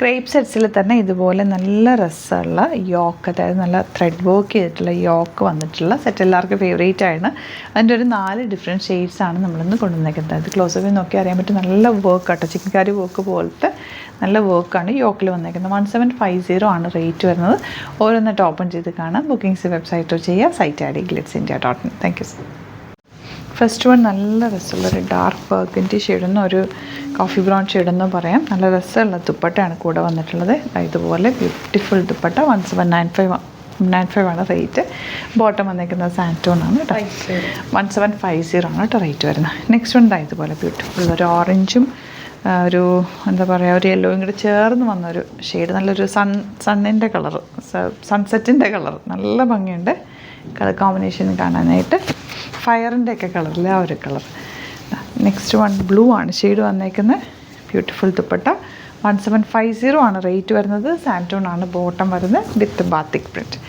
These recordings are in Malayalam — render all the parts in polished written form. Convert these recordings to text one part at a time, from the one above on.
ക്രേപ്പ് സെറ്റ്സിൽ തന്നെ ഇതുപോലെ നല്ല രസമുള്ള യോക്ക്, അതായത് നല്ല ത്രെഡ് വർക്ക് ചെയ്തിട്ടുള്ള യോക്ക് വന്നിട്ടുള്ള സെറ്റ് എല്ലാവർക്കും ഫേവറേറ്റ് ആണ്. അതിൻ്റെ ഒരു 4 ഡിഫറെൻറ്റ് ഷെയ്ഡ്സാണ് നമ്മളിന്ന് കൊണ്ടുവന്നേക്കുന്നത്. അത് ക്ലോസപ്പിൽ നോക്കി അറിയാൻ പറ്റും. നല്ല വർക്ക് കേട്ടോ, ചിക്കൻകാരി വർക്ക് പോലത്തെ നല്ല വർക്കാണ് യോക്കിൽ വന്നേക്കുന്നത്. 1750 ആണ് റേറ്റ് വരുന്നത്. ഓരോന്നിട്ട് ഓപ്പൺ ചെയ്ത് കാണാം. ബുക്കിംഗ്സ് വെബ്സൈറ്റോ ചെയ്യുക. Site I D glitzindia.in. Thank you. First one നല്ല രസമുള്ളൊരു ഡാർക്ക് ബർഗൻഡി ഷെയ്ഡെന്നോ ഒരു കോഫി ബ്രൗൺ ഷെയ്ഡെന്നോ പറയാം. നല്ല രസമുള്ള ദുപ്പട്ടയാണ് കൂടെ വന്നിട്ടുള്ളത്. ഇതുപോലെ ബ്യൂട്ടിഫുൾ ദുപ്പട്ട. 1795 ആണ് റേറ്റ്. ബോട്ടം വന്നിരിക്കുന്നത് സാൻറ്റോൺ ആണ് കേട്ടോ. 1750 ആണ് കേട്ടോ റേറ്റ് വരുന്നത്. നെക്സ്റ്റ് വൺ ഇതുപോലെ ബ്യൂട്ടിഫുൾ ഒരു ഓറഞ്ചും ഒരു എന്താ പറയുക ഒരു യെല്ലോയും കൂടെ ചേർന്ന് വന്നൊരു ഷെയ്ഡ്. നല്ലൊരു സണ്ണിൻ്റെ കളറ്, സൺസെറ്റിൻ്റെ കളർ. നല്ല ഭംഗിയുണ്ട് കളർ കോമ്പിനേഷൻ കാണാനായിട്ട്. ഫയറിൻ്റെ ഒക്കെ കളറിൽ ആ ഒരു കളർ. നെക്സ്റ്റ് വൺ ബ്ലൂ ആണ് ഷെയ്ഡ് വന്നേക്കുന്നത്. ബ്യൂട്ടിഫുൾ ദുപ്പട്ട. 1750 ആണ് റേറ്റ് വരുന്നത്. സാൻറ്റോൺ ആണ് ബോട്ടം വരുന്നത് with batik print.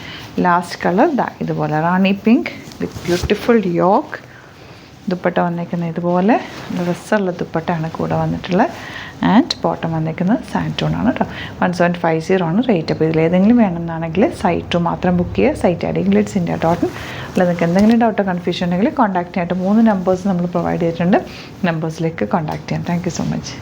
Last colour ഇതുപോലെ rani pink with beautiful yoke. Dupatta വന്നേക്കുന്നത് ഇതുപോലെ രസമുള്ള ദുപ്പട്ടയാണ് കൂടെ വന്നിട്ടുള്ളത്. ആൻഡ് ബോട്ടം വന്നേക്കുന്നത് സാൻറ്റോൺ ആണ് കേട്ടോ. 1750 ആണ് റേറ്റ്. അപ്പോൾ ഇതിലേതെങ്കിലും വേണമെന്നാണെങ്കിൽ സൈറ്റ് മാത്രം ബുക്ക് ചെയ്യുക. Site I D glitzindia.in. അല്ല നിങ്ങൾക്ക് എന്തെങ്കിലും ഡൗട്ടോ കൺഫ്യൂഷൻ ഉണ്ടെങ്കിൽ കോൺടാക്ട് ചെയ്യാനായിട്ട് 3 നമ്പേഴ്സ് നമ്മൾ പ്രൊവൈഡ് ചെയ്തിട്ടുണ്ട്. നമ്പേഴ്സിലേക്ക് കോൺടാക്ട് ചെയ്യാം. Thank you so much.